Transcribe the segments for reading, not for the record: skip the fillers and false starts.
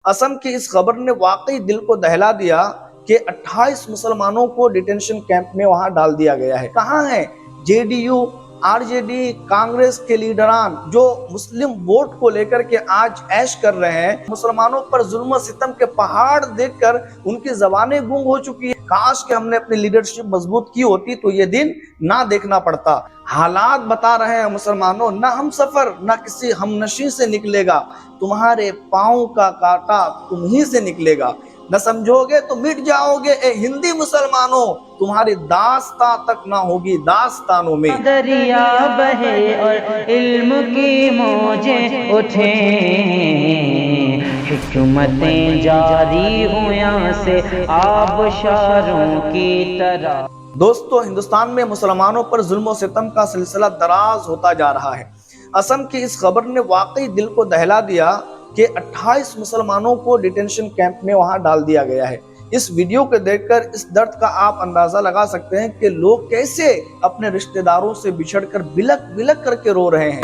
असम की इस खबर ने वाकई दिल को दहला दिया कि 28 मुसलमानों को डिटेंशन कैंप में वहां डाल दिया गया है। कहां है जेडीयू, आरजेडी, कांग्रेस के लीडरान जो मुस्लिम वोट को लेकर के आज ऐश कर रहे हैं। मुसलमानों पर जुल्म सितम के पहाड़ देखकर उनकी जबानें गूंग हो चुकी है। काश कि हमने अपनी लीडरशिप मजबूत की होती तो ये दिन ना देखना पड़ता। हालात बता रहे हैं मुसलमानों, ना हम सफर ना किसी हमनशी से निकलेगा, तुम्हारे पाँव का कांटा तुम ही से निकलेगा। न समझोगे तो मिट जाओगे ए हिंदी मुसलमानों, तुम्हारी दास्तां तक ना होगी दास्तानों में। दरिया बहे और इल्म की मौजें उठे, हिकमतें जारी हो यहाँ से आबशारों की तरह। दोस्तों, हिंदुस्तान में मुसलमानों पर जुल्म और सितम का सिलसिला दराज होता जा रहा है। असम की इस खबर ने वाकई दिल को दहला दिया कि 28 मुसलमानों को डिटेंशन कैंप में वहां डाल दिया गया है। इस वीडियो को देखकर इस दर्द का आप अंदाजा लगा सकते हैं कि लोग कैसे अपने रिश्तेदारों से बिछड़कर बिलक बिलक करके रो रहे हैं।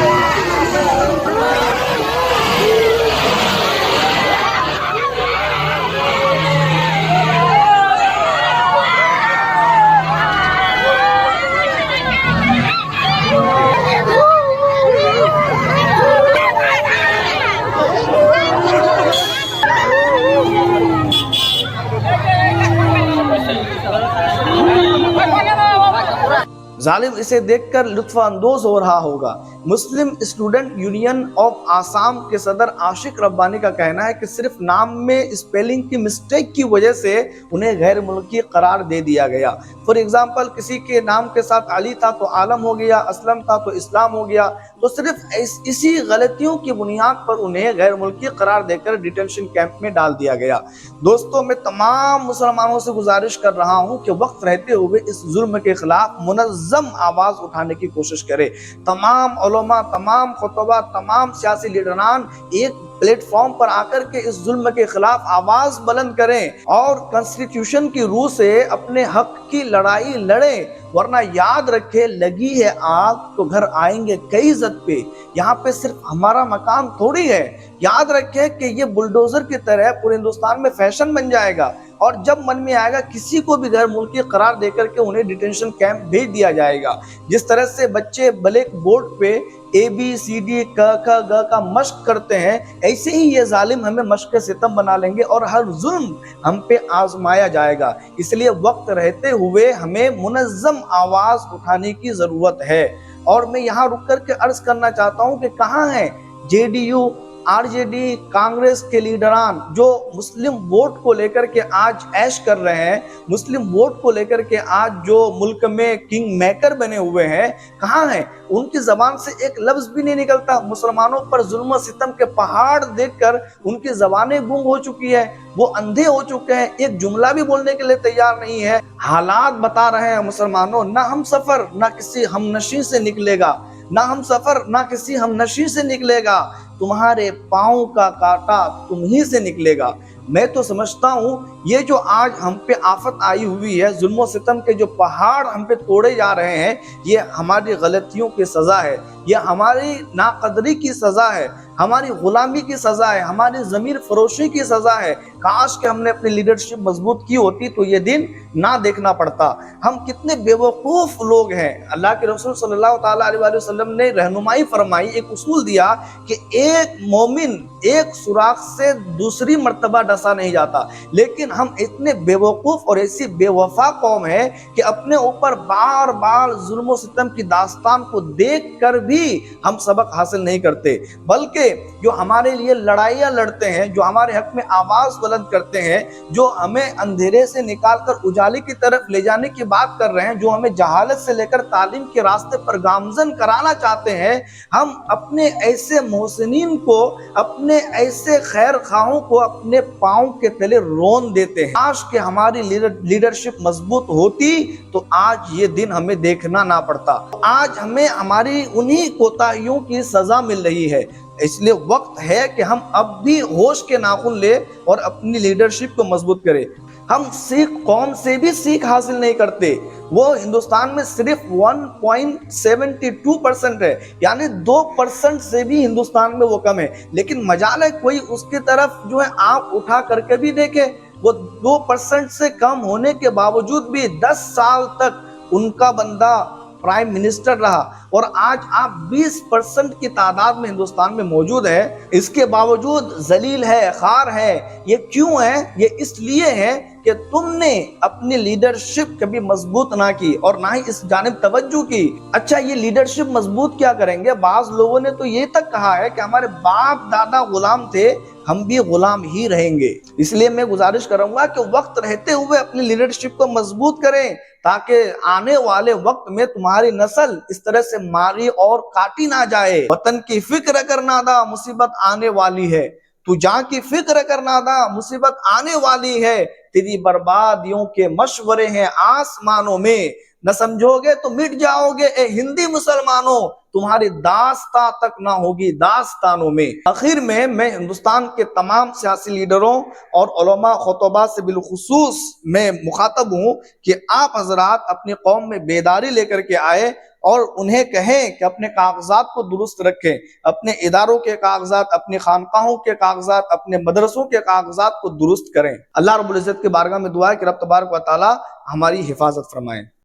जालिम इसे देखकर लुत्फ अंदोज हो रहा होगा। मुस्लिम स्टूडेंट यूनियन ऑफ आसाम के सदर आशिक रब्बानी का कहना है कि सिर्फ नाम में स्पेलिंग की मिस्टेक की वजह से उन्हें गैर मुल्की करार दे दिया गया। फॉर एग्जाम्पल, किसी के नाम के साथ अली था तो आलम हो गया, असलम था तो इस्लाम हो गया। तो सिर्फ इसी गलतियों की बुनियाद पर उन्हें गैर मुल्की करार देकर डिटेंशन कैंप में डाल दिया गया। दोस्तों, मैं तमाम मुसलमानों से गुजारिश कर रहा हूँ कि वक्त रहते हुए इस जुल्म के खिलाफ मुनज़्ज़म आवाज उठाने की कोशिश करें। तमाम उलमा, तमाम खुतबा, तमाम सियासी लीडरान एक प्लेटफॉर्म पर आकर के इस जुल्म के खिलाफ आवाज बुलंद करें और कॉन्स्टिट्यूशन की रूह से अपने हक की लड़ाई लड़ें। वरना याद रखे, लगी है आग तो घर आएंगे कई इज्जत पे। यहाँ पे सिर्फ हमारा मकाम थोड़ी है। याद रखे कि ये बुलडोजर की तरह पूरे हिंदुस्तान में फैशन बन जाएगा और जब मन में आएगा किसी को भी गैर मुल्की करार देकर के उन्हें डिटेंशन कैंप भेज दिया जाएगा। जिस तरह से बच्चे ब्लैक बोर्ड पे ABCD क ख ग का मश्क करते हैं, ऐसे ही ये जालिम हमें मश्क सितम बना लेंगे और हर जुल्म हम पे आजमाया जाएगा। इसलिए वक्त रहते हुए हमें मुनज़्ज़म आवाज उठाने की जरूरत है। और मैं यहाँ रुक कर के अर्ज करना चाहता हूँ कि कहाँ है JDU, आरजेडी, कांग्रेस के लीडरान जो मुस्लिम वोट को लेकर के आज ऐश कर रहे हैं, मुस्लिम वोट को लेकर के आज जो मुल्क में किंग मेकर बने हुए हैं, कहाँ हैं? उनकी जबान से एक लफ्ज भी नहीं निकलता। मुसलमानों पर जुल्म सितम के पहाड़ देखकर उनकी जबानें गूंग हो चुकी है, वो अंधे हो चुके हैं, एक जुमला भी बोलने के लिए तैयार नहीं है। हालात बता रहे हैं मुसलमानों, ना हम सफर ना किसी हमनशी से निकलेगा, ना हम सफर ना किसी हमनशी से निकलेगा, तुम्हारे पाँव का कांटा तुम ही से निकलेगा। मैं तो समझता हूँ ये जो आज हम पे आफत आई हुई है, जुल्म सितम के जो पहाड़ हम पे तोड़े जा रहे हैं, ये हमारी गलतियों की सज़ा है, ये हमारी नाकदरी की सज़ा है, हमारी गुलामी की सज़ा है, हमारी ज़मीर फरोशी की सज़ा है। काश कि हमने अपनी लीडरशिप मजबूत की होती तो ये दिन ना देखना पड़ता। हम कितने बेवकूफ़ लोग हैं। अल्लाह के रसूल सल्लल्लाहु ताला अलैहि वसल्लम ने रहनुमाई फरमाई, एक उसूल दिया कि एक मोमिन एक सुराख से दूसरी मर्तबा डसा नहीं जाता। लेकिन हम इतने बेवकूफ़ और ऐसी बेवफा कौम है कि अपने ऊपर बार बार जुल्म सितम की दास्तान को देख कर भी हम सबक हासिल नहीं करते, बल्कि जो हमारे लिए लड़ाइयाँ लड़ते हैं, जो हमारे हक में आवाज़ बुलंद करते हैं, जो हमें अंधेरे से निकाल कर उजाले की तरफ ले जाने की बात कर रहे हैं, जो हमें जहालत से लेकर तालीम के रास्ते पर गामजन कराना चाहते हैं, हम अपने ऐसे मोहसिनीन को, अपने ऐसे खैर खाओं को अपने पाँव के तले रोन देते हैं। काश कि हमारी लीडरशिप मजबूत होती तो आज ये दिन हमें देखना ना पड़ता। आज हमें हमारी उन्हीं कोताहियों की सजा मिल रही है। اس لیے وقت ہے کہ ہم اب بھی ہوش کے ناخن لے اور اپنی لیڈرشپ کو مضبوط کریں۔ ہم سکھ قوم سے بھی سیکھ حاصل نہیں کرتے، وہ ہندوستان میں صرف 1.72% ہے، یعنی 2% سے بھی ہندوستان میں وہ کم ہے، لیکن مجال ہے کوئی اس کی طرف جو ہے آنکھ اٹھا کر کے بھی دیکھے۔ وہ 2% سے کم ہونے کے باوجود بھی 10 سال تک ان کا بندہ پرائم منسٹر رہا، اور آج آپ 20% کی تعداد میں ہندوستان میں موجود ہے، اس کے باوجود ذلیل ہے، خار ہے۔ یہ کیوں ہے؟ یہ اس لیے ہے کہ تم نے اپنی لیڈرشپ کبھی مضبوط نہ کی اور نہ ہی اس جانب توجہ کی۔ اچھا، یہ لیڈرشپ مضبوط کیا کریں گے؟ بعض لوگوں نے تو یہ تک کہا ہے کہ ہمارے باپ دادا غلام تھے، ہم بھی غلام ہی رہیں گے۔ اس لیے میں گزارش کروں گا کہ وقت رہتے ہوئے اپنی لیڈرشپ کو مضبوط کریں، تاکہ آنے والے وقت میں تمہاری نسل اس طرح سے ماری اور کاٹی نہ جائے۔ وطن کی فکر کر نادا، مصیبت آنے والی ہے، تو جہاں کی فکر کر نادا، مصیبت آنے والی ہے، تیری بربادیوں کے مشورے ہیں آسمانوں میں، نہ سمجھو گے تو مٹ جاؤ گے اے ہندی مسلمانوں، تمہاری داستان تک نہ ہوگی داستانوں میں۔ آخر میں ہندوستان کے تمام سیاسی لیڈروں اور علماء خطباء سے بالخصوص میں مخاطب ہوں کہ آپ حضرات اپنی قوم میں بیداری لے کر کے آئے اور انہیں کہیں کہ اپنے کاغذات کو درست رکھیں، اپنے اداروں کے کاغذات، اپنی خانقاہوں کے کاغذات، اپنے مدرسوں کے کاغذات کو درست کریں۔ اللہ رب العزت کے بارگاہ میں دعا ہے کہ رب تبارک و تعالی ہماری حفاظت فرمائیں۔